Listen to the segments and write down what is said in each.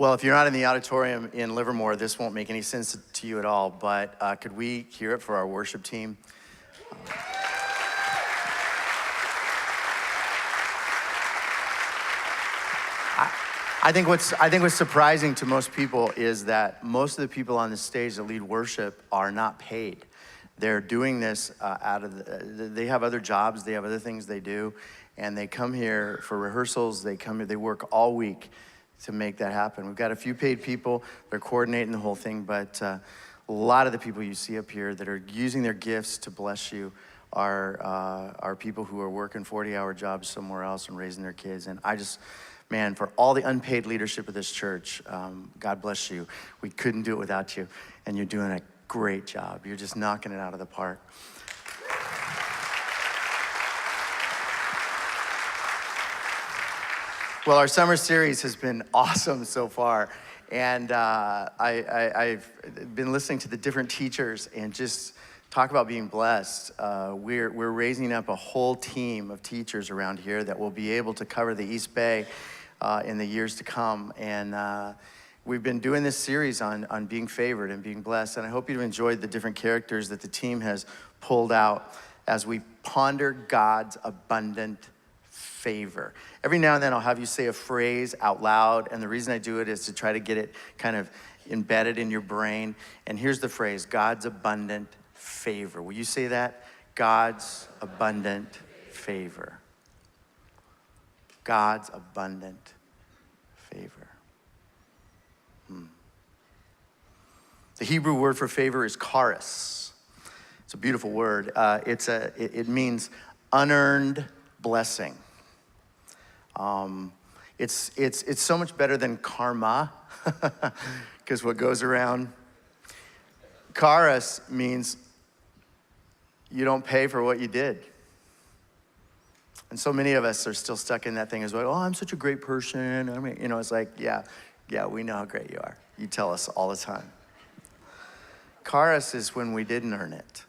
Well, if you're not in the auditorium in Livermore, this won't make any sense to you at all, but could we hear it for our worship team? I think what's surprising to most people is that most of the people on the stage that lead worship are not paid. They're doing this they have other jobs, they have other things they do, and they come here for rehearsals, they work all week to make that happen. We've got a few paid people, they're coordinating the whole thing, but a lot of the people you see up here that are using their gifts to bless you are people who are working 40-hour jobs somewhere else and raising their kids. And man, for all the unpaid leadership of this church, God bless you. We couldn't do it without you, and you're doing a great job. You're just knocking it out of the park. Well, our summer series has been awesome so far, and I've been listening to the different teachers and just talk about being blessed. We're raising up a whole team of teachers around here that will be able to cover the East Bay in the years to come, and we've been doing this series on being favored and being blessed, and I hope you've enjoyed the different characters that the team has pulled out as we ponder God's abundant favor. Every now and then I'll have you say a phrase out loud, and the reason I do it is to try to get it kind of embedded in your brain. And here's the phrase: God's abundant favor. Will you say that? God's abundant favor. God's abundant favor. The Hebrew word for favor is charis. It's a beautiful word. It means unearned blessing. It's so much better than karma, because what goes around. Charis means you don't pay for what you did. And so many of us are still stuck in that thing as well. Oh, I'm such a great person. I mean, it's like, yeah, we know how great you are. You tell us all the time. Charis is when we didn't earn it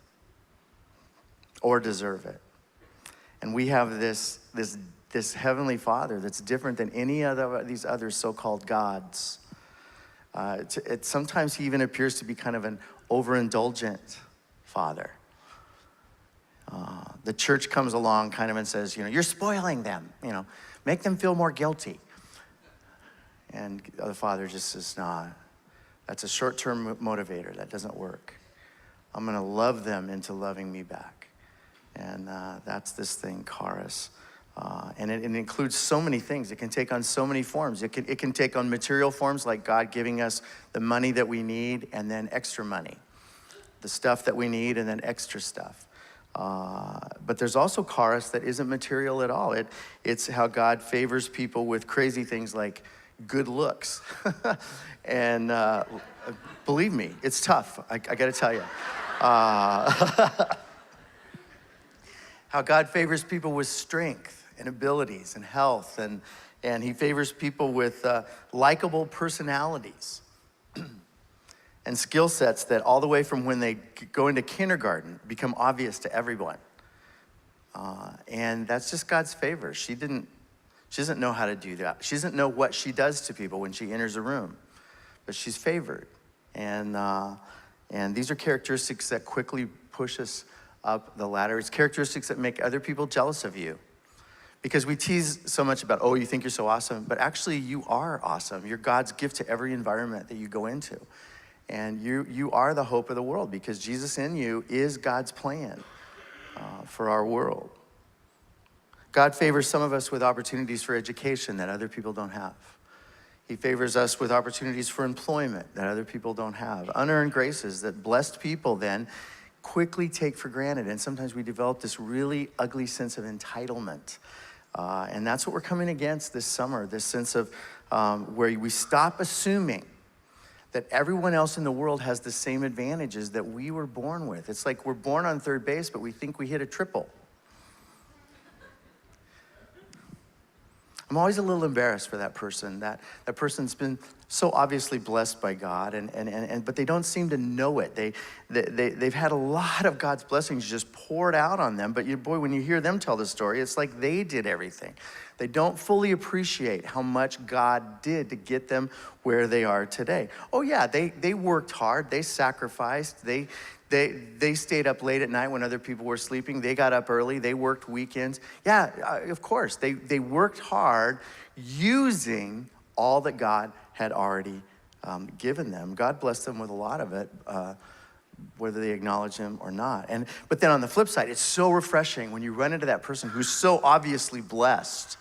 or deserve it. And we have this Heavenly Father that's different than any of these other so-called gods. Sometimes he even appears to be kind of an overindulgent Father. The church comes along kind of and says, you're spoiling them, make them feel more guilty. And the Father just says, nah, that's a short-term motivator. That doesn't work. I'm going to love them into loving me back. And that's this thing, charis. And it includes so many things. It can take on so many forms. It can take on material forms, like God giving us the money that we need and then extra money. The stuff that we need and then extra stuff. But there's also charis that isn't material at all. It's how God favors people with crazy things like good looks. And believe me, it's tough. I got to tell you. How God favors people with strength and abilities and health, and he favors people with likable personalities and skill sets that all the way from when they go into kindergarten become obvious to everyone. And that's just God's favor. She doesn't know how to do that. She doesn't know what she does to people when she enters a room, but she's favored. And these are characteristics that quickly push us up the ladder. It's characteristics that make other people jealous of you. Because we tease so much about, oh, you think you're so awesome, but actually you are awesome. You're God's gift to every environment that you go into. And you are the hope of the world, because Jesus in you is God's plan for our world. God favors some of us with opportunities for education that other people don't have. He favors us with opportunities for employment that other people don't have. Unearned graces that blessed people then quickly take for granted. And sometimes we develop this really ugly sense of entitlement. And that's what we're coming against this summer, this sense of where we stop assuming that everyone else in the world has the same advantages that we were born with. It's like we're born on third base, but we think we hit a triple. I'm I'm always a little embarrassed for that person. That person's been so obviously blessed by God, but they don't seem to know it. They've had a lot of God's blessings just poured out on them, but boy, when you hear them tell the story, it's like they did everything. They don't fully appreciate how much God did to get them where they are today. Oh yeah, they worked hard, they sacrificed, they stayed up late at night when other people were sleeping. They got up early. They worked weekends. Yeah, of course. They worked hard using all that God had already given them. God blessed them with a lot of it, whether they acknowledge him or not. But then on the flip side, it's so refreshing when you run into that person who's so obviously blessed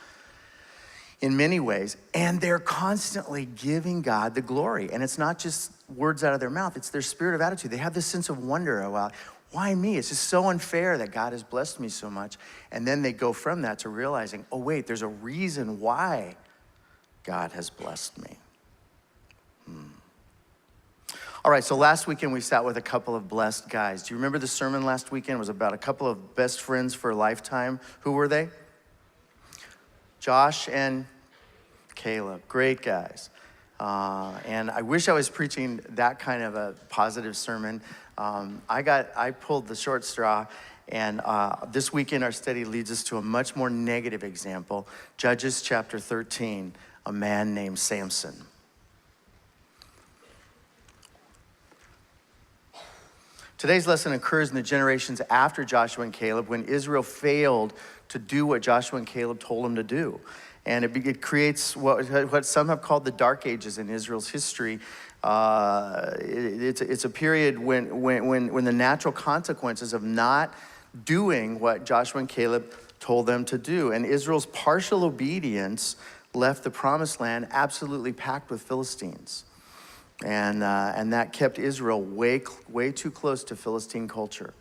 in many ways, and they're constantly giving God the glory. And it's not just words out of their mouth, it's their spirit of attitude. They have this sense of wonder about, why me? It's just so unfair that God has blessed me so much. And then they go from that to realizing, oh wait, there's a reason why God has blessed me. All right, so last weekend we sat with a couple of blessed guys. Do you remember the sermon last weekend? It was about a couple of best friends for a lifetime. Who were they? Josh and Caleb, great guys. And I wish I was preaching that kind of a positive sermon. I pulled the short straw, and this weekend our study leads us to a much more negative example. Judges chapter 13, a man named Samson. Today's lesson occurs in the generations after Joshua and Caleb, when Israel failed to do what Joshua and Caleb told them to do. And it creates what some have called the Dark Ages in Israel's history. It's a period when the natural consequences of not doing what Joshua and Caleb told them to do. And Israel's partial obedience left the promised land absolutely packed with Philistines. And that kept Israel way too close to Philistine culture,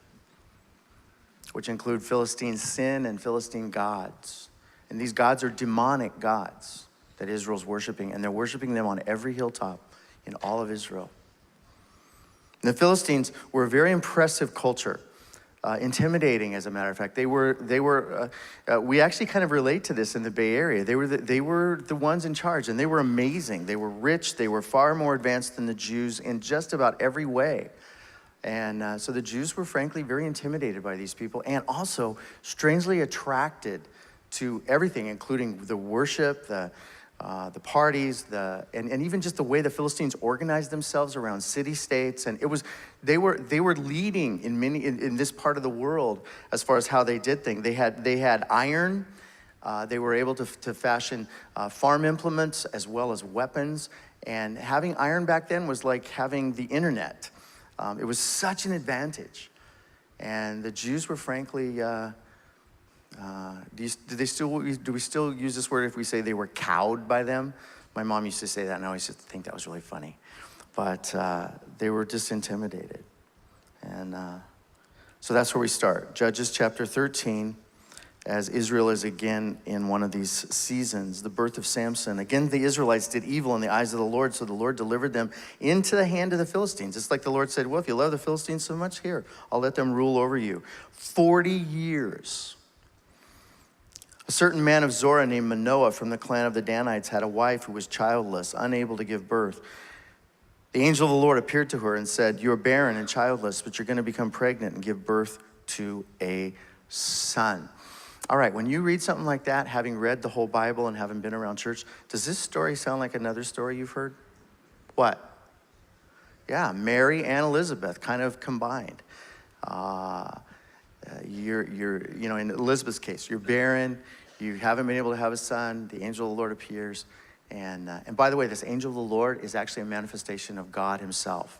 which include Philistine sin and Philistine gods. And these gods are demonic gods that Israel's worshiping, and they're worshiping them on every hilltop in all of Israel. And the Philistines were a very impressive culture, intimidating, as a matter of fact. We actually kind of relate to this in the Bay Area. They were the ones in charge, and they were amazing. They were rich. They were far more advanced than the Jews in just about every way. And so the Jews were frankly very intimidated by these people, and also strangely attracted to everything, including the worship, the parties, and even just the way the Philistines organized themselves around city-states. And they were leading in this part of the world as far as how they did things. They had iron. They were able to fashion farm implements as well as weapons. And having iron back then was like having the internet. It was such an advantage. And the Jews were frankly, do we still use this word if we say they were cowed by them? My mom used to say that, and I always used to think that was really funny. But they were just intimidated. And so that's where we start. Judges chapter 13, as Israel is again in one of these seasons, the birth of Samson. Again, the Israelites did evil in the eyes of the Lord, so the Lord delivered them into the hand of the Philistines. It's like the Lord said, well, if you love the Philistines so much, here, I'll let them rule over you. 40 years. A certain man of Zorah named Manoah from the clan of the Danites had a wife who was childless, unable to give birth. The angel of the Lord appeared to her and said, you are barren and childless, but you're going to become pregnant and give birth to a son. All right, when you read something like that, having read the whole Bible and having been around church, does this story sound like another story you've heard? What? Yeah, Mary and Elizabeth kind of combined. In Elizabeth's case, you're barren, you haven't been able to have a son, the angel of the Lord appears. And by the way, this angel of the Lord is actually a manifestation of God himself.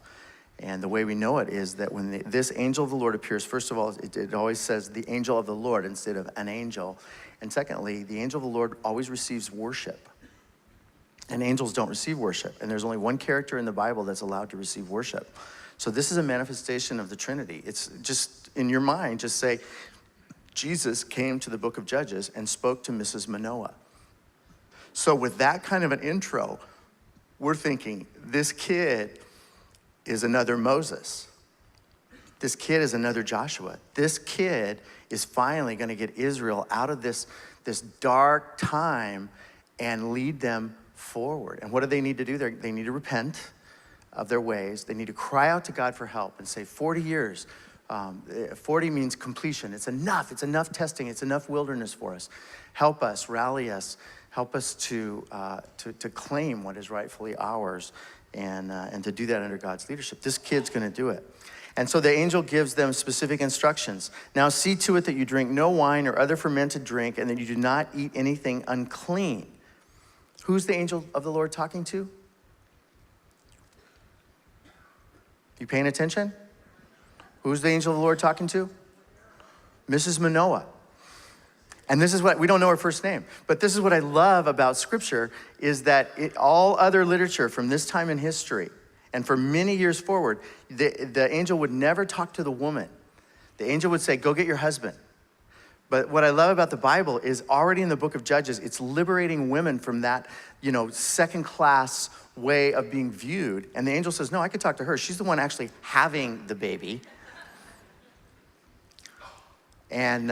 And the way we know it is that when this angel of the Lord appears, first of all, it always says the angel of the Lord instead of an angel. And secondly, the angel of the Lord always receives worship. And angels don't receive worship. And there's only one character in the Bible that's allowed to receive worship. So this is a manifestation of the Trinity. It's just, in your mind, just say, Jesus came to the book of Judges and spoke to Mrs. Manoah. So with that kind of an intro, we're thinking, this kid is another Moses. This kid is another Joshua. This kid is finally going to get Israel out of this dark time and lead them forward. And what do they need to do? They need to repent of their ways. They need to cry out to God for help and say, 40 years. 40 means completion. It's enough. It's enough testing. It's enough wilderness for us. Help us, rally us, help us to claim what is rightfully ours and to do that under God's leadership. This kid's going to do it. And so the angel gives them specific instructions. Now see to it that you drink no wine or other fermented drink and that you do not eat anything unclean. Who's the angel of the Lord talking to? You paying attention? Who's the angel of the Lord talking to? Mrs. Manoah. And this is what, we don't know her first name, but this is what I love about Scripture is that all other literature from this time in history and for many years forward, the angel would never talk to the woman. The angel would say, go get your husband. But what I love about the Bible is already in the book of Judges, it's liberating women from that, second class way of being viewed. And the angel says, no, I could talk to her. She's the one actually having the baby. And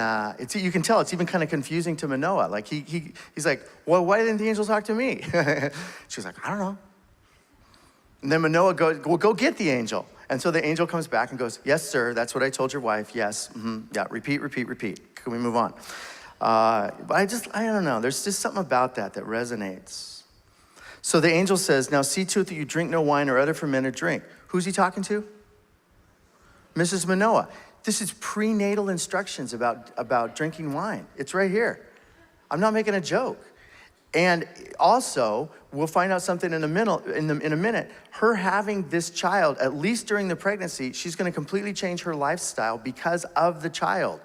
you can tell it's even kind of confusing to Manoah. Like he's like, well, why didn't the angel talk to me? She's like, I don't know. And then Manoah goes, well, go get the angel. And so the angel comes back and goes, yes, sir, that's what I told your wife. Yes, yeah, repeat. Can we move on? But I don't know. There's just something about that resonates. So the angel says, now see to it that you drink no wine or other fermented drink. Who's he talking to? Mrs. Manoah. This is prenatal instructions about drinking wine. It's right here. I'm not making a joke. And also, we'll find out something in a minute. Her having this child, at least during the pregnancy, she's going to completely change her lifestyle because of the child.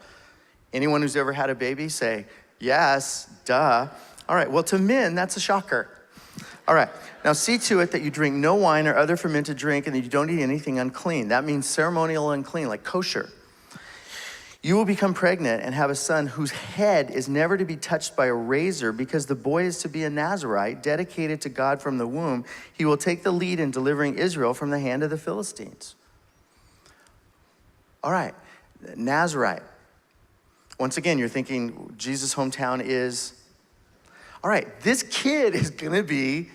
Anyone who's ever had a baby say, yes, duh. All right, well, to men, that's a shocker. All right, now see to it that you drink no wine or other fermented drink and that you don't eat anything unclean. That means ceremonial unclean, like kosher. You will become pregnant and have a son whose head is never to be touched by a razor because the boy is to be a Nazirite, dedicated to God from the womb. He will take the lead in delivering Israel from the hand of the Philistines. All right, Nazirite. Once again, you're thinking Jesus' hometown is, all right, this kid is gonna be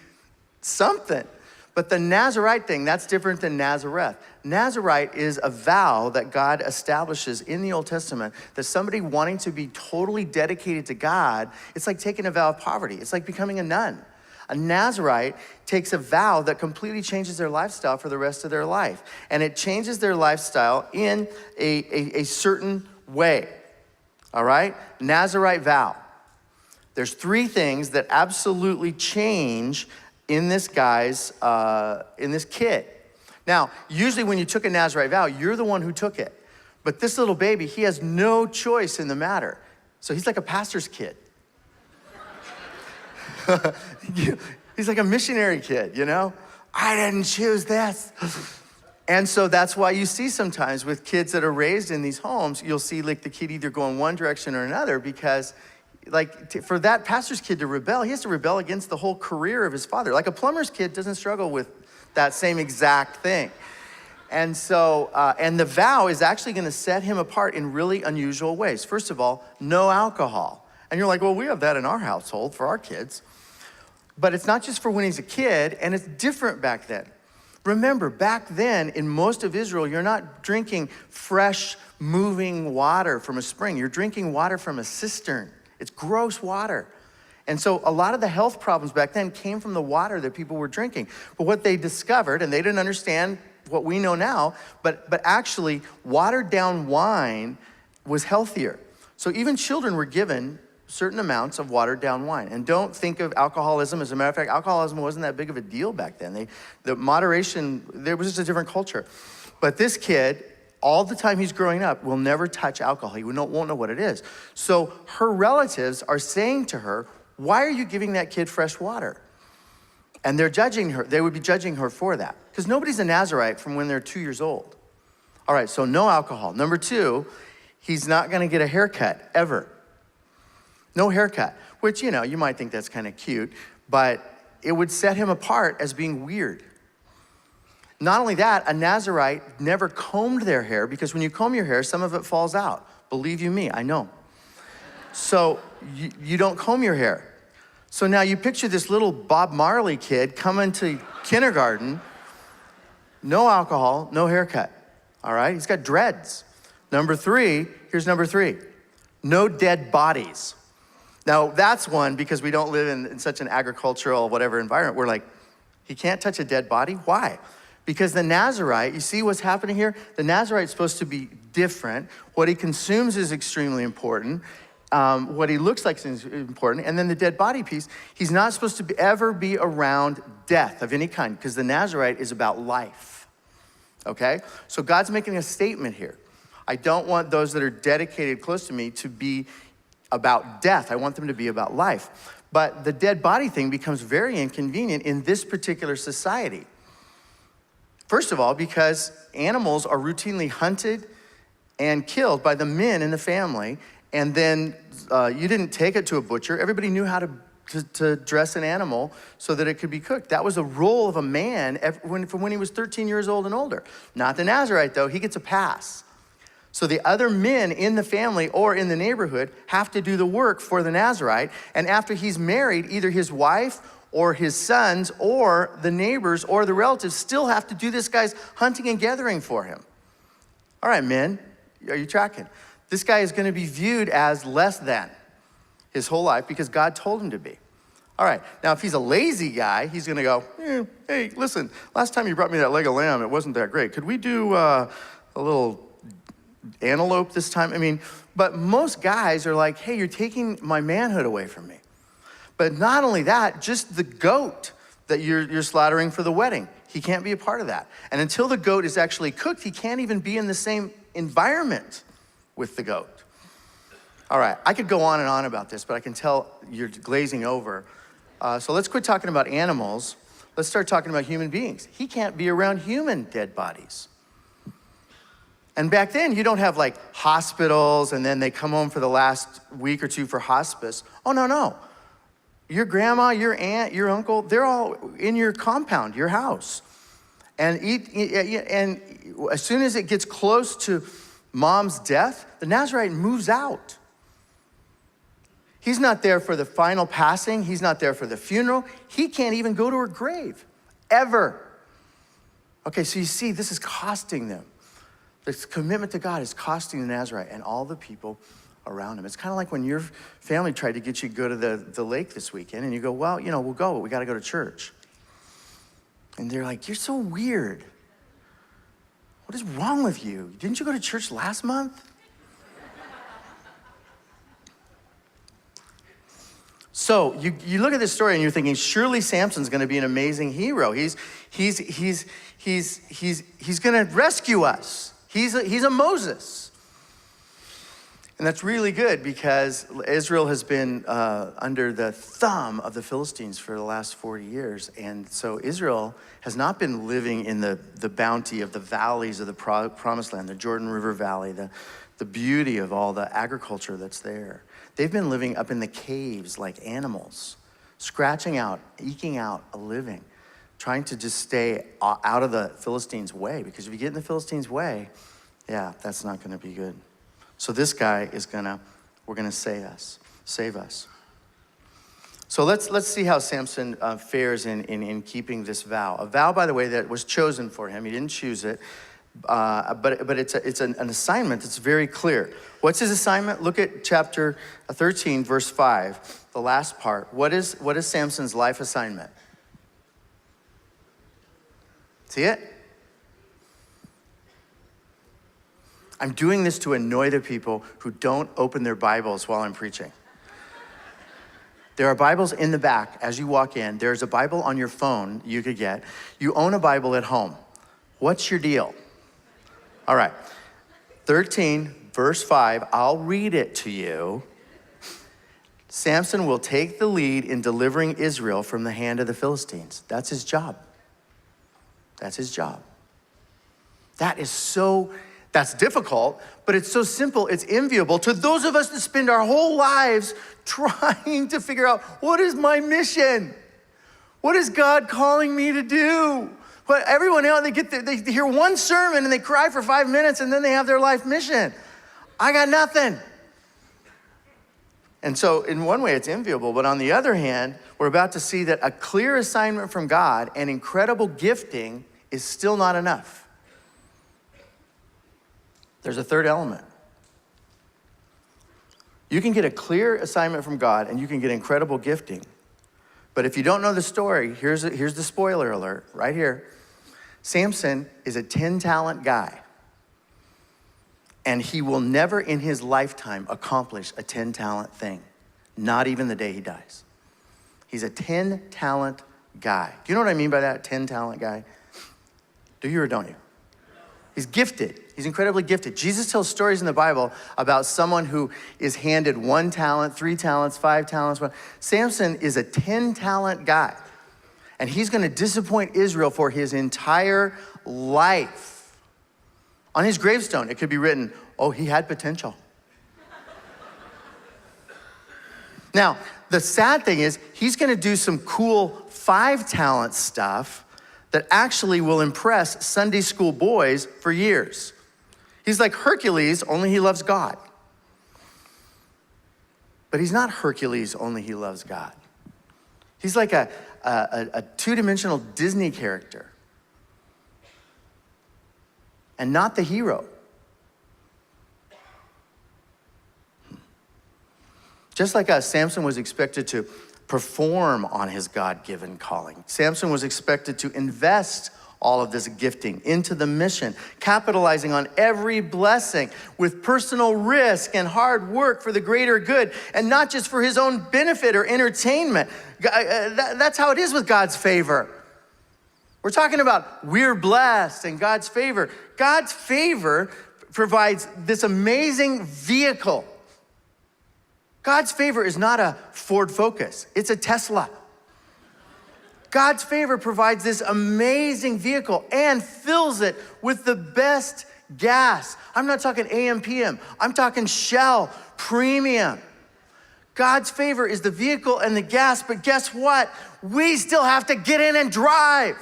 something. But the Nazirite thing, that's different than Nazareth. Nazirite is a vow that God establishes in the Old Testament that somebody wanting to be totally dedicated to God, it's like taking a vow of poverty. It's like becoming a nun. A Nazirite takes a vow that completely changes their lifestyle for the rest of their life. And it changes their lifestyle in a certain way. All right? Nazirite vow. There's 3 things that absolutely change in this kid. Now, usually when you took a Nazirite vow, you're the one who took it. But this little baby, he has no choice in the matter. So he's like a pastor's kid. He's like a missionary kid, I didn't choose this. And so that's why you see sometimes with kids that are raised in these homes, you'll see like the kid either go in one direction or another because for that pastor's kid to rebel, he has to rebel against the whole career of his father. Like a plumber's kid doesn't struggle with that same exact thing. And so, and the vow is actually gonna set him apart in really unusual ways. First of all, no alcohol. And you're like, well, we have that in our household for our kids. But it's not just for when he's a kid, and it's different back then. Remember, back then, in most of Israel, you're not drinking fresh, moving water from a spring. You're drinking water from a cistern. It's gross water. And so a lot of the health problems back then came from the water that people were drinking. But what they discovered, and they didn't understand what we know now, but actually watered down wine was healthier. So even children were given certain amounts of watered down wine. And don't think of alcoholism. As a matter of fact, alcoholism wasn't that big of a deal back then. The moderation, there was just a different culture. But this kid, all the time he's growing up, will never touch alcohol. He won't know what it is. So her relatives are saying to her, why are you giving that kid fresh water? And they're judging her. They would be judging her for that. Because nobody's a Nazirite from when they're 2 years old. All right, so no alcohol. Number 2, he's not gonna get a haircut, ever. No haircut, which, you might think that's kind of cute, but it would set him apart as being weird. Not only that, a Nazirite never combed their hair because when you comb your hair, some of it falls out. Believe you me, I know. So you don't comb your hair. So now you picture this little Bob Marley kid coming to kindergarten, no alcohol, no haircut, all right? He's got dreads. Here's number 3, no dead bodies. Now that's one, because we don't live in such an agricultural whatever environment, we're like, he can't touch a dead body? Why? Because the Nazarite, you see what's happening here? The Nazarite's supposed to be different. What he consumes is extremely important. What he looks like is important. And then the dead body piece, he's not supposed to ever be around death of any kind, because the Nazarite is about life, okay? So God's making a statement here. I don't want those that are dedicated close to me to be about death. I want them to be about life. But the dead body thing becomes very inconvenient in this particular society. First of all, because animals are routinely hunted and killed by the men in the family, and then you didn't take it to a butcher. Everybody knew how to dress an animal so that it could be cooked. That was the role of a man from when he was 13 years old and older. Not the Nazarite, though. He gets a pass. So the other men in the family or in the neighborhood have to do the work for the Nazarite. And after he's married, either his wife or his sons or the neighbors or the relatives still have to do this guy's hunting and gathering for him. All right, men, are you tracking? This guy is going to be viewed as less than his whole life because God told him to be. All right, now if he's a lazy guy, he's going to go, hey, listen, last time you brought me that leg of lamb, it wasn't that great. Could we do a little antelope this time? I mean, but most guys are like, hey, you're taking my manhood away from me. But not only that, just the goat that you're slaughtering for the wedding, he can't be a part of that. And until the goat is actually cooked, he can't even be in the same environment with the goat. All right, I could go on and on about this, but I can tell you're glazing over. So let's quit talking about animals. Let's start talking about human beings. He can't be around human dead bodies. And back then, you don't have like hospitals and then they come home for the last week or two for hospice. Oh, no. Your grandma, your aunt, your uncle, they're all in your compound, your house. And as soon as it gets close to mom's death, the Nazarite moves out. He's not there for the final passing. He's not there for the funeral. He can't even go to her grave, ever. Okay, so you see, this is costing them. This commitment to God is costing the Nazarite and all the people around him. It's kind of like when your family tried to get you to go to the lake this weekend and you go, well, we'll go, but we got to go to church. And they're like, you're so weird. What is wrong with you? Didn't you go to church last month? So you look at this story and you're thinking, surely Samson's going to be an amazing hero. He's going to rescue us. He's a Moses. And that's really good because Israel has been under the thumb of the Philistines for the last 40 years. And so Israel has not been living in the bounty of the valleys of the promised land, the Jordan River Valley, the beauty of all the agriculture that's there. They've been living up in the caves like animals, scratching out, eking out a living, trying to just stay out of the Philistines' way. Because if you get in the Philistines' way, yeah, that's not going to be good. So this guy we're gonna save us. So let's see how Samson fares in keeping this vow. A vow, by the way, that was chosen for him. He didn't choose it, but it's an assignment that's very clear. What's his assignment? Look at chapter 13, verse 5, the last part. What is Samson's life assignment? See it? I'm doing this to annoy the people who don't open their Bibles while I'm preaching. There are Bibles in the back as you walk in. There's a Bible on your phone you could get. You own a Bible at home. What's your deal? All right, 13, verse 5, I'll read it to you. Samson will take the lead in delivering Israel from the hand of the Philistines. That's his job. That's his job. That's difficult, but it's so simple, it's enviable to those of us that spend our whole lives trying to figure out, what is my mission? What is God calling me to do? But everyone else, they hear one sermon and they cry for 5 minutes and then they have their life mission. I got nothing. And so in one way, it's enviable. But on the other hand, we're about to see that a clear assignment from God and incredible gifting is still not enough. There's a third element. You can get a clear assignment from God and you can get incredible gifting. But if you don't know the story, here's the spoiler alert right here. Samson is a 10-talent guy. And he will never in his lifetime accomplish a 10-talent thing. Not even the day he dies. He's a 10-talent guy. Do you know what I mean by that, 10-talent guy? Do you or don't you? He's gifted. He's incredibly gifted. Jesus tells stories in the Bible about someone who is handed 1 talent, 3 talents, 5 talents. Samson is a 10-talent guy. And he's going to disappoint Israel for his entire life. On his gravestone, it could be written, oh, he had potential. Now, the sad thing is, he's going to do some cool 5-talent stuff that actually will impress Sunday school boys for years. He's like Hercules, only he loves God. But he's not Hercules, only he loves God. He's like a two-dimensional Disney character. And not the hero. Just like us, Samson was expected to perform on his God-given calling. Samson was expected to invest all of this gifting into the mission, capitalizing on every blessing with personal risk and hard work for the greater good, and not just for his own benefit or entertainment. That's how it is with God's favor. We're talking about we're blessed and God's favor. God's favor provides this amazing vehicle. God's favor is not a Ford Focus, it's a Tesla. God's favor provides this amazing vehicle and fills it with the best gas. I'm not talking AM, PM. I'm talking Shell, premium. God's favor is the vehicle and the gas, but guess what? We still have to get in and drive.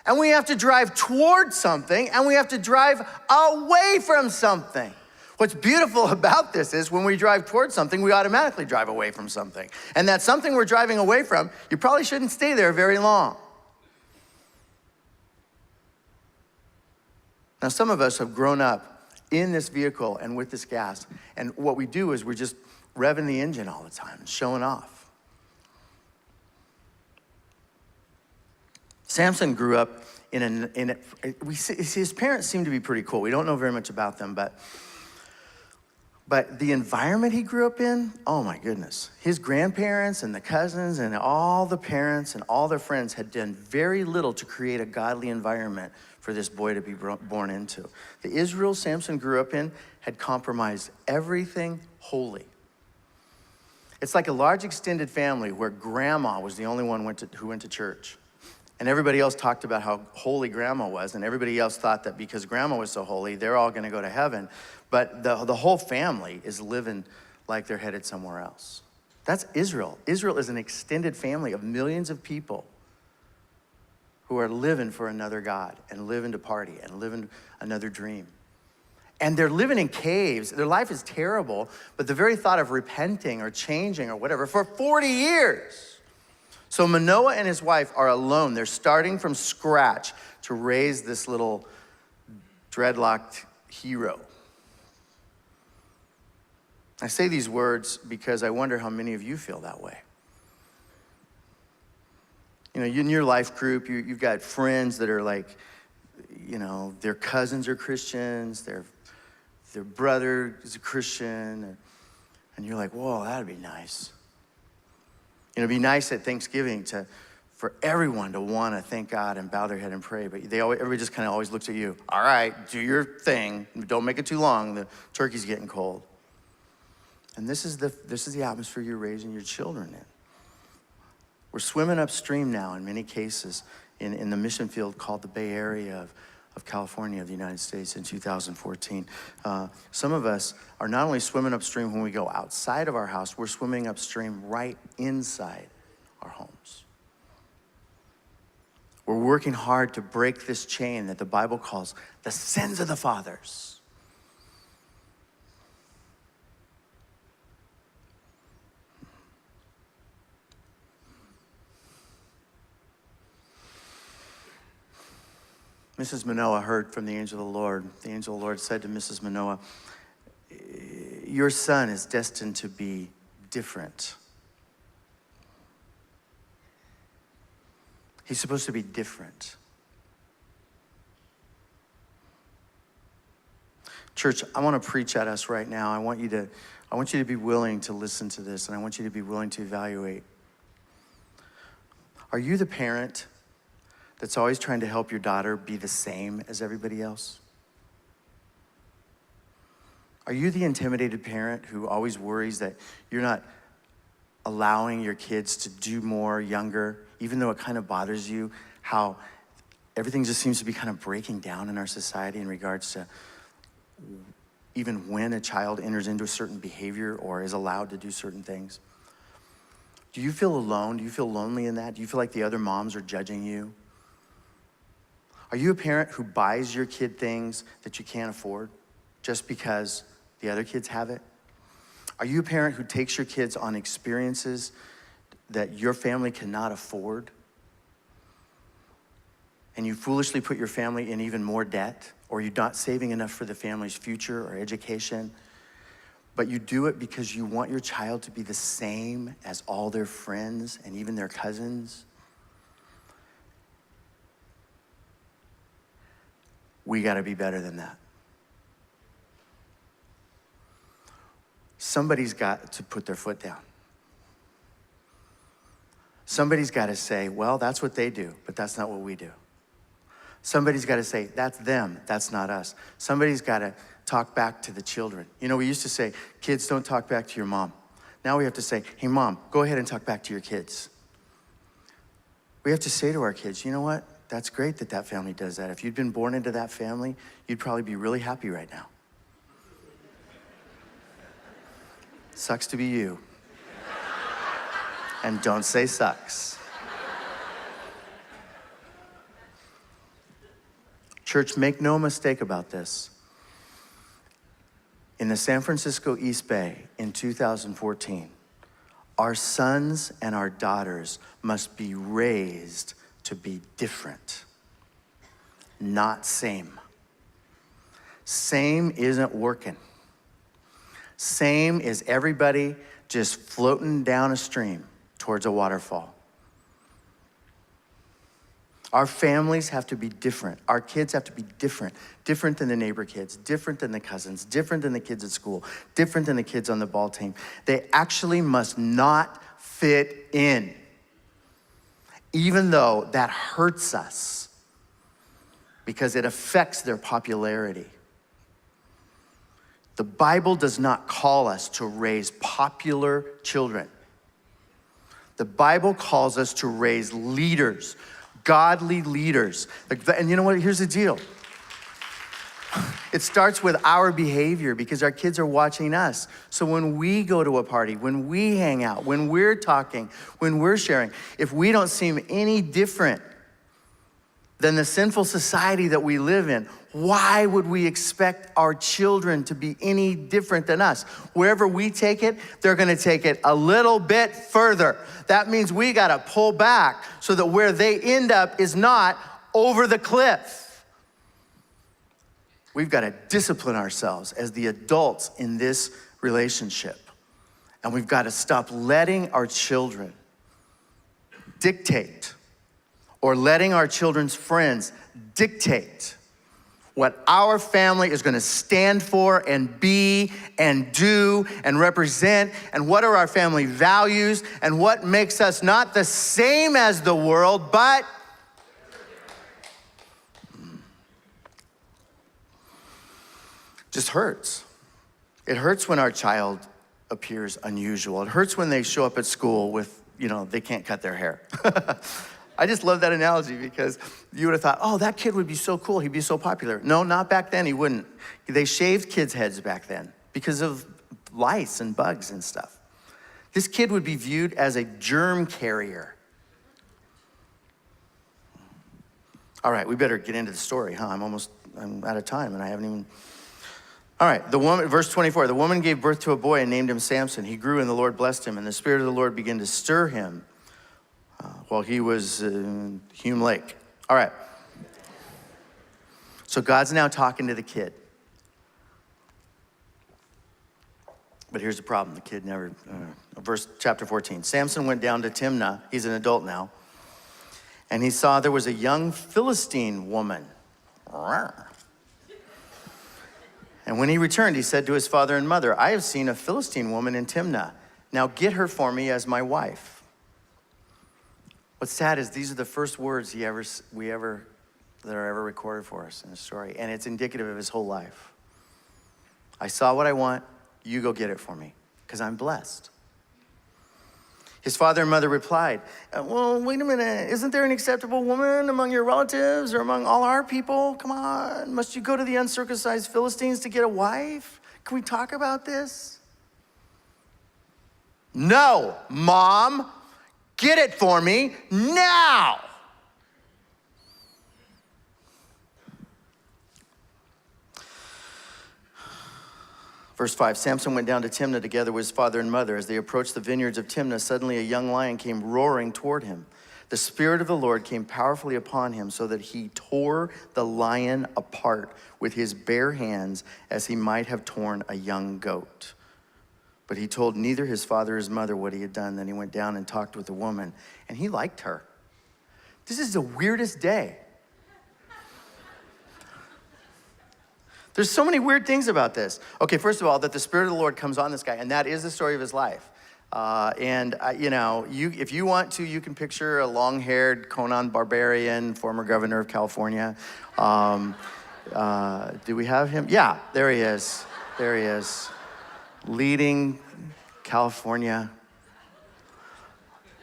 And we have to drive towards something, and we have to drive away from something. What's beautiful about this is when we drive towards something, we automatically drive away from something. And that something we're driving away from, you probably shouldn't stay there very long. Now, some of us have grown up in this vehicle and with this gas, and what we do is we're just revving the engine all the time and showing off. Samson grew up his parents seem to be pretty cool. We don't know very much about them, but the environment he grew up in, oh my goodness. His grandparents and the cousins and all the parents and all their friends had done very little to create a godly environment for this boy to be born into. The Israel Samson grew up in had compromised everything holy. It's like a large extended family where grandma was the only one who went to church. And everybody else talked about how holy grandma was, and everybody else thought that because grandma was so holy, they're all gonna go to heaven. But the whole family is living like they're headed somewhere else. That's Israel. Israel is an extended family of millions of people who are living for another God and living to party and living another dream. And they're living in caves. Their life is terrible, but the very thought of repenting or changing or whatever for 40 years. So Manoah and his wife are alone. They're starting from scratch to raise this little dreadlocked hero. I say these words because I wonder how many of you feel that way. You know, in your life group, you've got friends that are like, you know, their cousins are Christians, their brother is a Christian, and you're like, whoa, that'd be nice. You know, it'd be nice at Thanksgiving for everyone to want to thank God and bow their head and pray, but everybody just kind of always looks at you. All right, do your thing. Don't make it too long. The turkey's getting cold. And this is the atmosphere you're raising your children in. We're swimming upstream now in many cases in the mission field called the Bay Area of California, of the United States in 2014. Some of us are not only swimming upstream when we go outside of our house, we're swimming upstream right inside our homes. We're working hard to break this chain that the Bible calls the sins of the fathers. Mrs. Manoah heard from the angel of the Lord. The angel of the Lord said to Mrs. Manoah, your son is destined to be different. He's supposed to be different. Church, I want to preach at us right now. I want you to be willing to listen to this, and I want you to be willing to evaluate. Are you the parent that's always trying to help your daughter be the same as everybody else? Are you the intimidated parent who always worries that you're not allowing your kids to do more younger, even though it kind of bothers you how everything just seems to be kind of breaking down in our society in regards to even when a child enters into a certain behavior or is allowed to do certain things? Do you feel alone? Do you feel lonely in that? Do you feel like the other moms are judging you? Are you a parent who buys your kid things that you can't afford just because the other kids have it? Are you a parent who takes your kids on experiences that your family cannot afford? And you foolishly put your family in even more debt, or you're not saving enough for the family's future or education, but you do it because you want your child to be the same as all their friends and even their cousins? We got to be better than that. Somebody's got to put their foot down. Somebody's got to say, well, that's what they do, but that's not what we do. Somebody's got to say, that's them, that's not us. Somebody's got to talk back to the children. You know, we used to say, kids, don't talk back to your mom. Now we have to say, hey, mom, go ahead and talk back to your kids. We have to say to our kids, you know what? That's great that that family does that. If you'd been born into that family, you'd probably be really happy right now. Sucks to be you. And don't say sucks. Church, make no mistake about this. In the San Francisco East Bay in 2014, our sons and our daughters must be raised to be different, not same. Same isn't working. Same is everybody just floating down a stream towards a waterfall. Our families have to be different. Our kids have to be different. Different than the neighbor kids, different than the cousins, different than the kids at school, different than the kids on the ball team. They actually must not fit in, even though that hurts us because it affects their popularity. The Bible does not call us to raise popular children. The Bible calls us to raise leaders, godly leaders. And you know what? Here's the deal. It starts with our behavior because our kids are watching us. So when we go to a party, when we hang out, when we're talking, when we're sharing, if we don't seem any different than the sinful society that we live in, why would we expect our children to be any different than us? Wherever we take it, they're gonna take it a little bit further. That means we gotta pull back so that where they end up is not over the cliff. We've gotta discipline ourselves as the adults in this relationship. And we've gotta stop letting our children dictate or letting our children's friends dictate what our family is gonna stand for and be and do and represent, and what are our family values, and what makes us not the same as the world, but just hurts. It hurts when our child appears unusual. It hurts when they show up at school with, they can't cut their hair. I just love that analogy because you would have thought, oh, that kid would be so cool. He'd be so popular. No, not back then. He wouldn't. They shaved kids' heads back then because of lice and bugs and stuff. This kid would be viewed as a germ carrier. All right, we better get into the story, huh? I'm out of time and I haven't even. All right, verse 24, the woman gave birth to a boy and named him Samson. He grew and the Lord blessed him, and the Spirit of the Lord began to stir him while he was in Hume Lake. All right. So God's now talking to the kid. But here's the problem. The kid never, chapter 14. Samson went down to Timnah. He's an adult now. And he saw there was a young Philistine woman. And when he returned, he said to his father and mother, I have seen a Philistine woman in Timnah. Now get her for me as my wife. What's sad is these are the first words that are ever recorded for us in the story. And it's indicative of his whole life. I saw what I want. You go get it for me, because I'm blessed. His father and mother replied, well, wait a minute. Isn't there an acceptable woman among your relatives or among all our people? Come on. Must you go to the uncircumcised Philistines to get a wife? Can we talk about this? No, Mom. Get it for me now. Verse 5, Samson went down to Timnah together with his father and mother. As they approached the vineyards of Timnah, suddenly a young lion came roaring toward him. The Spirit of the Lord came powerfully upon him so that he tore the lion apart with his bare hands as he might have torn a young goat. But he told neither his father or his mother what he had done. Then he went down and talked with the woman, and he liked her. This is the weirdest day. There's so many weird things about this. Okay, first of all, that the Spirit of the Lord comes on this guy, and that is the story of his life. If you want to, you can picture a long-haired Conan barbarian, former governor of California. Do we have him? Yeah, there he is. There he is. Leading California.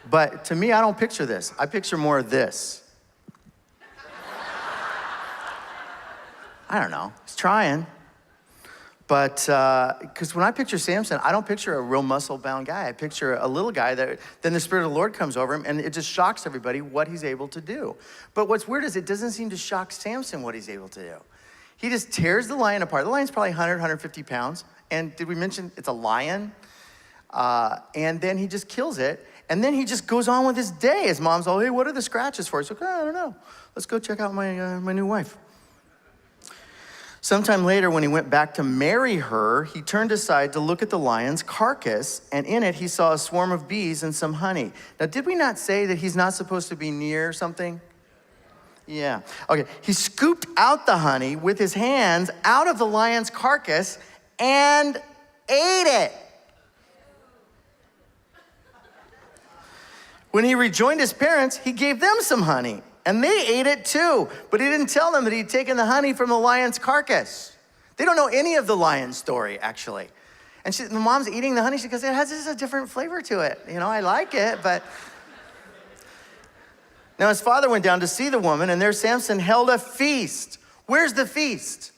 But to me, I don't picture this. I picture more of this. I don't know. He's trying. But, because when I picture Samson, I don't picture a real muscle-bound guy. I picture a little guy that then the Spirit of the Lord comes over him, and it just shocks everybody what he's able to do. But what's weird is it doesn't seem to shock Samson what he's able to do. He just tears the lion apart. The lion's probably 100, 150 pounds. And did we mention it's a lion? And then he just kills it. And then he just goes on with his day. His mom's all, hey, what are the scratches for? He's like, I don't know. Let's go check out my new wife. Sometime later, when he went back to marry her, he turned aside to look at the lion's carcass, and in it he saw a swarm of bees and some honey. Now, did we not say that he's not supposed to be near something? Yeah. Okay, he scooped out the honey with his hands out of the lion's carcass and ate it. When he rejoined his parents, he gave them some honey. And they ate it too, but he didn't tell them that he'd taken the honey from the lion's carcass. They don't know any of the lion story, actually. And the mom's eating the honey. She goes, it has just a different flavor to it. I like it, but. Now his father went down to see the woman, and there Samson held a feast. Where's the feast?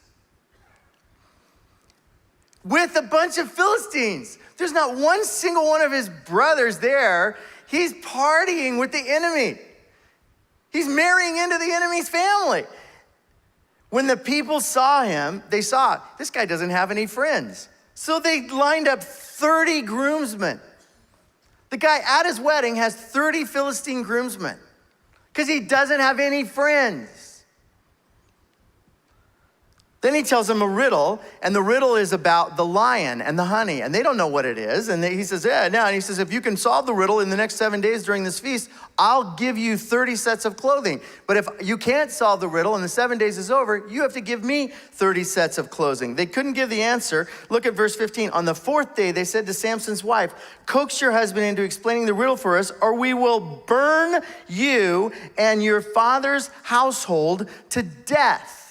With a bunch of Philistines. There's not one single one of his brothers there. He's partying with the enemy. He's marrying into the enemy's family. When the people saw him, they saw, this guy doesn't have any friends. So they lined up 30 groomsmen. The guy at his wedding has 30 Philistine groomsmen because he doesn't have any friends. Then he tells them a riddle, and the riddle is about the lion and the honey, and they don't know what it is. And he says, yeah, no. And he says, if you can solve the riddle in the next 7 days during this feast, I'll give you 30 sets of clothing. But if you can't solve the riddle and the 7 days is over, you have to give me 30 sets of clothing. They couldn't give the answer. Look at verse 15. On the fourth day, they said to Samson's wife, coax your husband into explaining the riddle for us, or we will burn you and your father's household to death.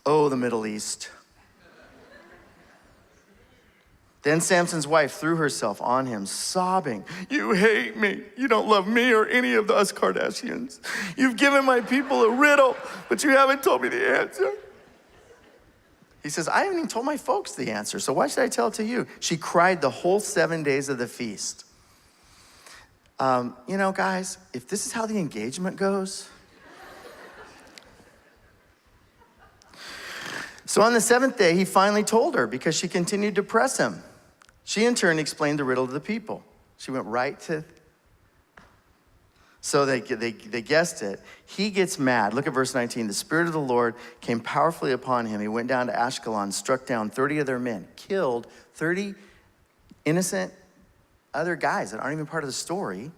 Oh, the Middle East. Then Samson's wife threw herself on him, sobbing, you hate me. You don't love me or any of us Kardashians. You've given my people a riddle, but you haven't told me the answer. He says, I haven't even told my folks the answer, so why should I tell it to you? She cried the whole 7 days of the feast. Guys, if this is how the engagement goes, so on the seventh day, he finally told her because she continued to press him. She in turn explained the riddle to the people. She went right to So they guessed it. He gets mad. Look at verse 19. The Spirit of the Lord came powerfully upon him. He went down to Ashkelon, struck down 30 of their men, killed 30 innocent other guys that aren't even part of the story,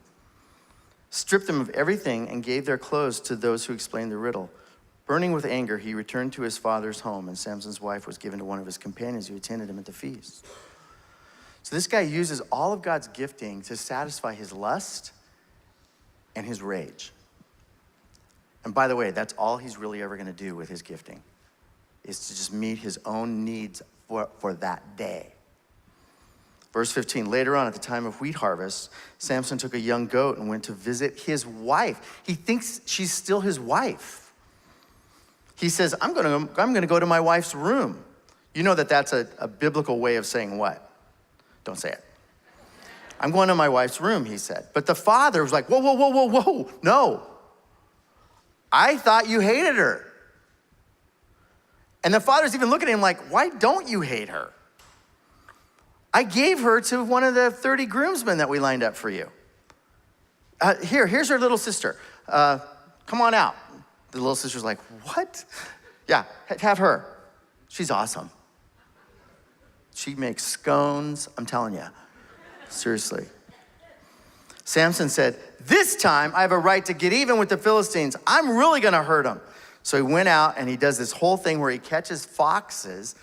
stripped them of everything, and gave their clothes to those who explained the riddle. Burning with anger, he returned to his father's home, and Samson's wife was given to one of his companions who attended him at the feast. So this guy uses all of God's gifting to satisfy his lust and his rage. And by the way, that's all he's really ever gonna do with his gifting, is to just meet his own needs for that day. Verse 15, later on at the time of wheat harvest, Samson took a young goat and went to visit his wife. He thinks she's still his wife. He says, I'm gonna go to my wife's room. You know that's a biblical way of saying what? Don't say it. I'm going to my wife's room, he said. But the father was like, whoa, whoa, whoa, whoa, whoa, no. I thought you hated her. And the father's even looking at him like, why don't you hate her? I gave her to one of the 30 groomsmen that we lined up for you. Here's her little sister. Come on out. The little sister's like, what? Yeah, have her. She's awesome. She makes scones, I'm telling you. Seriously. Samson said, this time I have a right to get even with the Philistines. I'm really gonna hurt them. So he went out and he does this whole thing where he catches foxes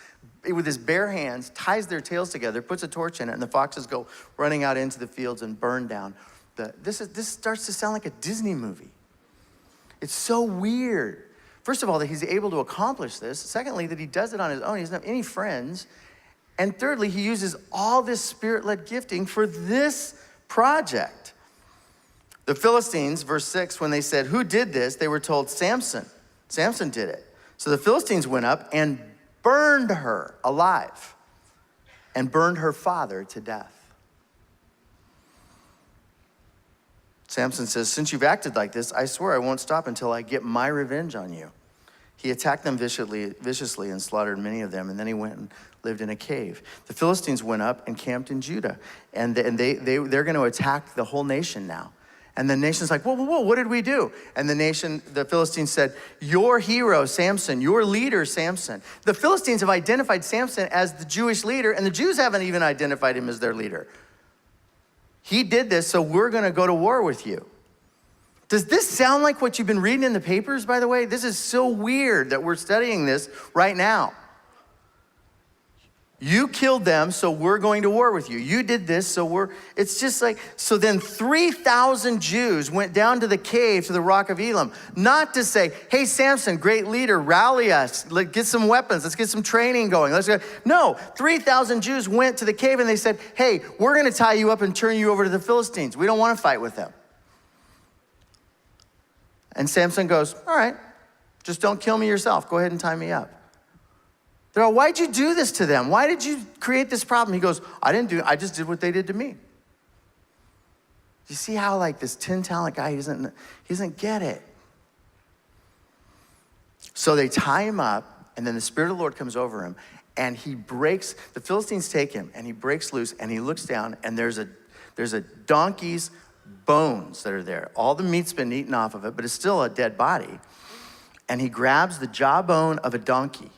with his bare hands, ties their tails together, puts a torch in it, and the foxes go running out into the fields and burn down. This starts to sound like a Disney movie. It's so weird. First of all, that he's able to accomplish this. Secondly, that he does it on his own. He doesn't have any friends. And thirdly, he uses all this spirit-led gifting for this project. The Philistines, verse 6, when they said, who did this? They were told, Samson. Samson did it. So the Philistines went up and burned her alive and burned her father to death. Samson says, since you've acted like this, I swear I won't stop until I get my revenge on you. He attacked them viciously and slaughtered many of them, and then he went and lived in a cave. The Philistines went up and camped in Judah, and they're going to attack the whole nation now. And the nation's like, whoa, whoa, whoa, what did we do? And the Philistines said, your hero, Samson, your leader, Samson. The Philistines have identified Samson as the Jewish leader, and the Jews haven't even identified him as their leader. He did this, so we're going to go to war with you. Does this sound like what you've been reading in the papers, by the way? This is so weird that we're studying this right now. You killed them, so we're going to war with you. You did this, so it's just like, so then 3,000 Jews went down to the cave to the rock of Elam, not to say, hey, Samson, great leader, rally us, let's get some weapons, let's get some training going. Let's go. No, 3,000 Jews went to the cave and they said, hey, we're gonna tie you up and turn you over to the Philistines. We don't wanna fight with them. And Samson goes, all right, just don't kill me yourself. Go ahead and tie me up. They're all, why'd you do this to them? Why did you create this problem? He goes, I just did what they did to me. You see how like this 10-talent guy, he doesn't get it. So they tie him up, and then the Spirit of the Lord comes over him, and the Philistines take him, and he breaks loose, and he looks down, and there's a donkey's bones that are there. All the meat's been eaten off of it, but it's still a dead body. And he grabs the jawbone of a donkey,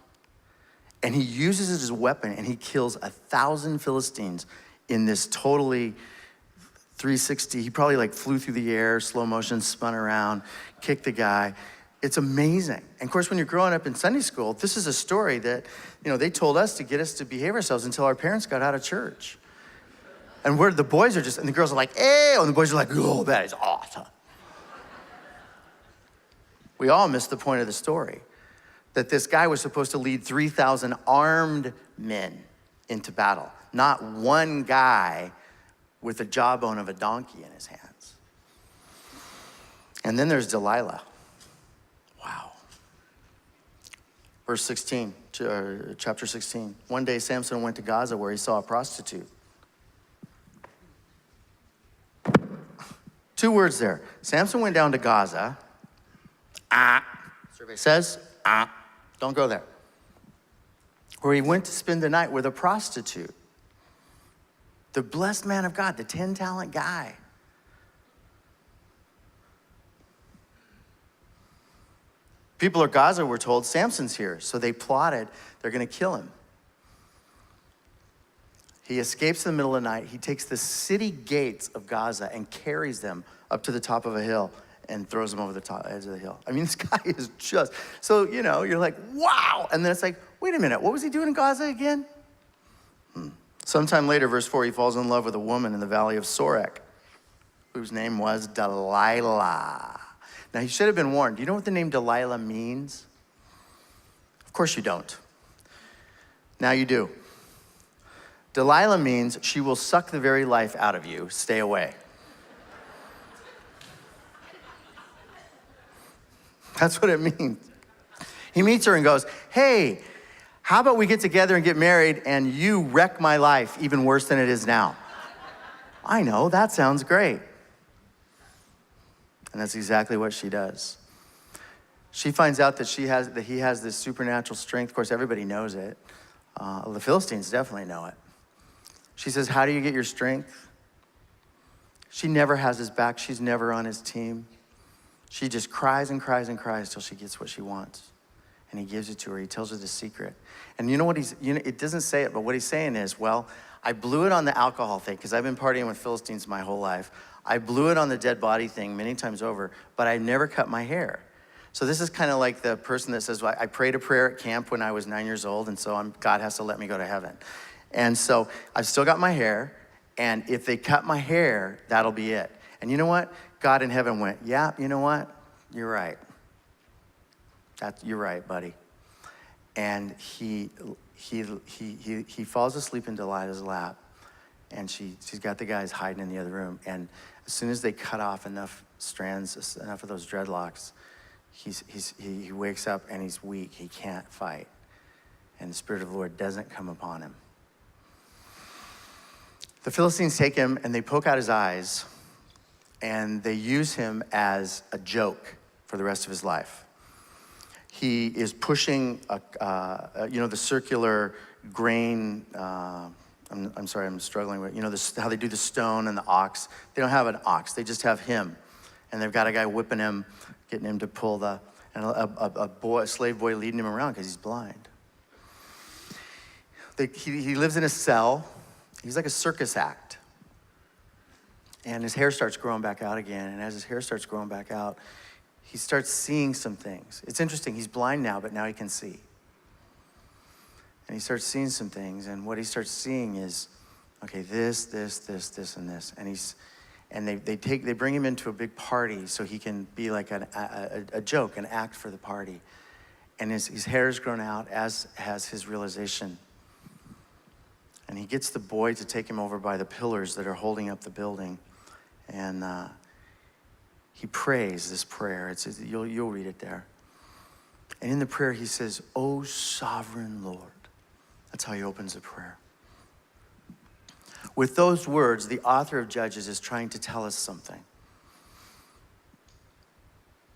and he uses it as a weapon, and he kills 1,000 Philistines in this totally 360. He probably like flew through the air, slow motion, spun around, kicked the guy. It's amazing. And of course, when you're growing up in Sunday school, this is a story that, they told us to get us to behave ourselves until our parents got out of church. And where the boys are and the girls are like, ew, and the boys are like, oh, that is awesome. We all missed the point of the story, that this guy was supposed to lead 3,000 armed men into battle, not one guy with the jawbone of a donkey in his hands. And then there's Delilah. Wow. Verse 16, chapter 16. One day Samson went to Gaza where he saw a prostitute. 2 words there. Samson went down to Gaza. Survey says, don't go there. Where he went to spend the night with a prostitute. The blessed man of God, the 10-talent guy. People of Gaza were told, Samson's here. So they plotted, they're going to kill him. He escapes in the middle of the night. He takes the city gates of Gaza and carries them up to the top of a hill and throws them over the top edge of the hill. I mean, this guy is just, so, you're like, wow. And then it's like, wait a minute, what was he doing in Gaza again? Sometime later, verse 4, he falls in love with a woman in the valley of Sorek, whose name was Delilah. Now, he should have been warned. Do you know what the name Delilah means? Of course you don't. Now you do. Delilah means she will suck the very life out of you. Stay away. That's what it means. He meets her and goes, hey, how about we get together and get married and you wreck my life even worse than it is now? I know, that sounds great. And that's exactly what she does. She finds out that he has this supernatural strength. Of course, everybody knows it. The Philistines definitely know it. She says, how do you get your strength? She never has his back. She's never on his team. She just cries and cries and cries till she gets what she wants. And he gives it to her. He tells her the secret. And you know what it doesn't say it, but what he's saying is, well, I blew it on the alcohol thing because I've been partying with Philistines my whole life. I blew it on the dead body thing many times over, but I never cut my hair. So this is kind of like the person that says, well, I prayed a prayer at camp when I was 9 years old, and so God has to let me go to heaven. And so I've still got my hair, and if they cut my hair, that'll be it. And you know what? God in heaven went, yeah, you know what? You're right. You're right, buddy. And he falls asleep in Delilah's lap, and she's got the guys hiding in the other room. And as soon as they cut off enough strands, enough of those dreadlocks, he wakes up and he's weak. He can't fight. And the Spirit of the Lord doesn't come upon him. The Philistines take him and they poke out his eyes and they use him as a joke for the rest of his life. He is pushing, the circular grain, I'm sorry, I'm struggling with, how they do the stone and the ox. They don't have an ox, they just have him. And they've got a guy whipping him, getting him to pull and a slave boy leading him around because he's blind. He lives in a cell. He's like a circus act. And his hair starts growing back out again. And as his hair starts growing back out, he starts seeing some things. It's interesting. He's blind now, but now he can see. And he starts seeing some things. And what he starts seeing is, okay, this, and this. And they bring him into a big party so he can be like a joke, an act for the party. And his hair has grown out, as has his realization. And he gets the boy to take him over by the pillars that are holding up the building. And he prays this prayer. You'll read it there. And in the prayer, he says, "O sovereign Lord." That's how he opens the prayer. With those words, the author of Judges is trying to tell us something.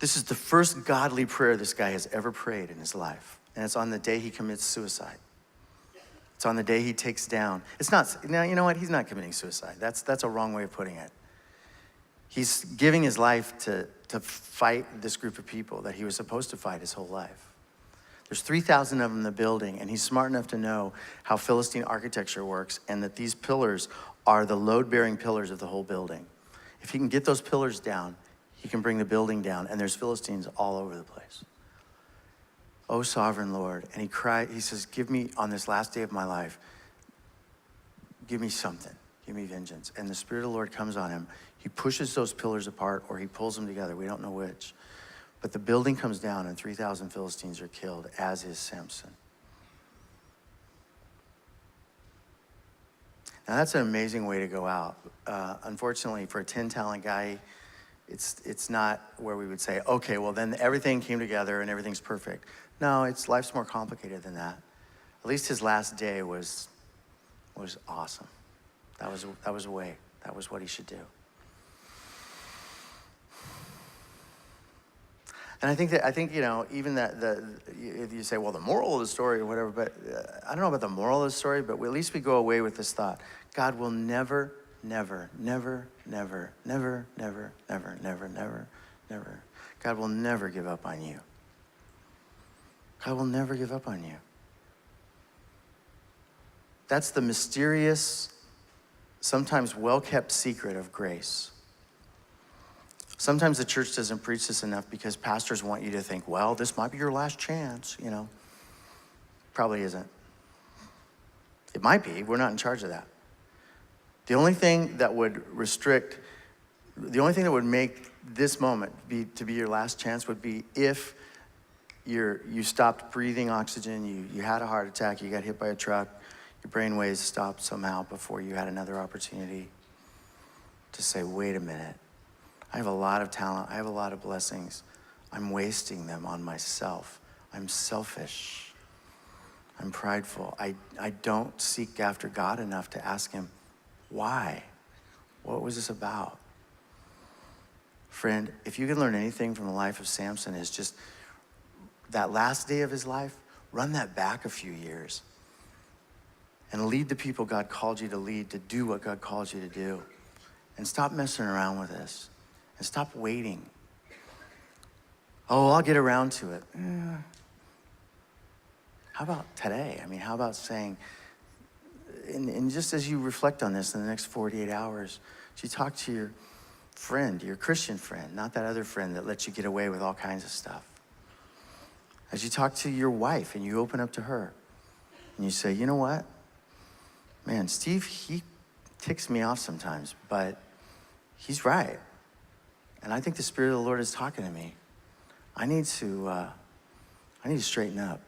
This is the first godly prayer this guy has ever prayed in his life. And it's on the day he commits suicide. It's on the day he takes down. It's not, now you know what? He's not committing suicide. That's a wrong way of putting it. He's giving his life to fight this group of people that he was supposed to fight his whole life. There's 3,000 of them in the building, and he's smart enough to know how Philistine architecture works and that these pillars are the load-bearing pillars of the whole building. If he can get those pillars down, he can bring the building down, and there's Philistines all over the place. "O sovereign Lord," and he says, "Give me, on this last day of my life, give me something, give me vengeance." And the Spirit of the Lord comes on him. He pushes those pillars apart, or he pulls them together, we don't know which. But the building comes down and 3,000 Philistines are killed, as is Samson. Now that's an amazing way to go out. Unfortunately, for a 10-talent guy, it's not where we would say, okay, well then everything came together and everything's perfect. No, life's more complicated than that. At least his last day was awesome. That was a way. That was what he should do. And I think even that if you say, well, the moral of the story or whatever, but I don't know about the moral of the story, but at least we go away with this thought: God will never, never, never, never, never, never, never, never, never, never. God will never give up on you. I will never give up on you. That's the mysterious, sometimes well-kept secret of grace. Sometimes the church doesn't preach this enough because pastors want you to think, well, this might be your last chance, you know. Probably isn't. It might be. We're not in charge of that. The only thing that would make this moment to be your last chance would be if you stopped breathing oxygen, you had a heart attack, you got hit by a truck, your brain waves stopped somehow before you had another opportunity to say, wait a minute, I have a lot of talent, I have a lot of blessings, I'm wasting them on myself. I'm selfish. I'm prideful. I don't seek after God enough to ask him, why? What was this about? Friend, if you can learn anything from the life of Samson, is just that last day of his life, run that back a few years and lead the people God called you to lead, to do what God called you to do. And stop messing around with this and stop waiting. Oh, I'll get around to it. How about today? I mean, how about saying, and just as you reflect on this in the next 48 hours, you talk to your friend, your Christian friend, not that other friend that lets you get away with all kinds of stuff. As you talk to your wife and you open up to her and you say, you know what? Man, Steve, he ticks me off sometimes, but he's right. And I think the Spirit of the Lord is talking to me. I need to straighten up.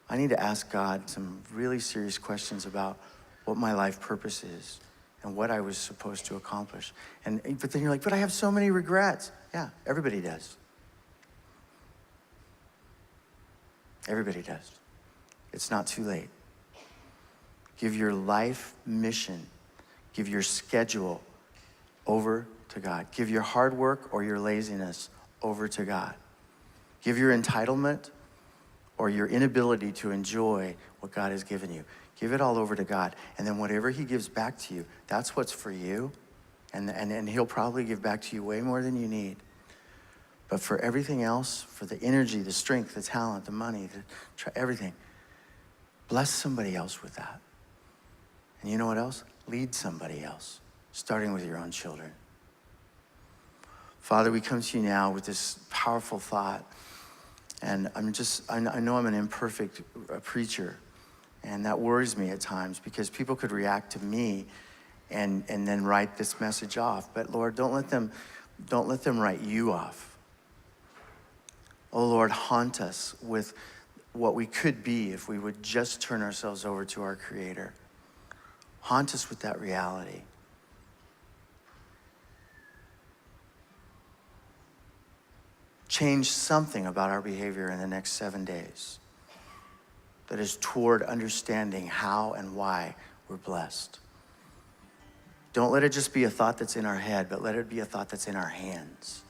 I need to ask God some really serious questions about what my life purpose is and what I was supposed to accomplish. But then you're like, but I have so many regrets. Yeah, everybody does. Everybody does. It's not too late. Give your life mission, give your schedule over to God. Give your hard work or your laziness over to God. Give your entitlement or your inability to enjoy what God has given you. Give it all over to God. And then whatever he gives back to you, that's what's for you. And he'll probably give back to you way more than you need. But for everything else, for the energy, the strength, the talent, the money, everything, bless somebody else with that. And you know what else? Lead somebody else, starting with your own children. Father, we come to you now with this powerful thought. And I know I'm an imperfect preacher, and that worries me at times because people could react to me and then write this message off. But Lord, don't let them write you off. Oh Lord, haunt us with what we could be if we would just turn ourselves over to our Creator. Haunt us with that reality. Change something about our behavior in the next 7 days that is toward understanding how and why we're blessed. Don't let it just be a thought that's in our head, but let it be a thought that's in our hands.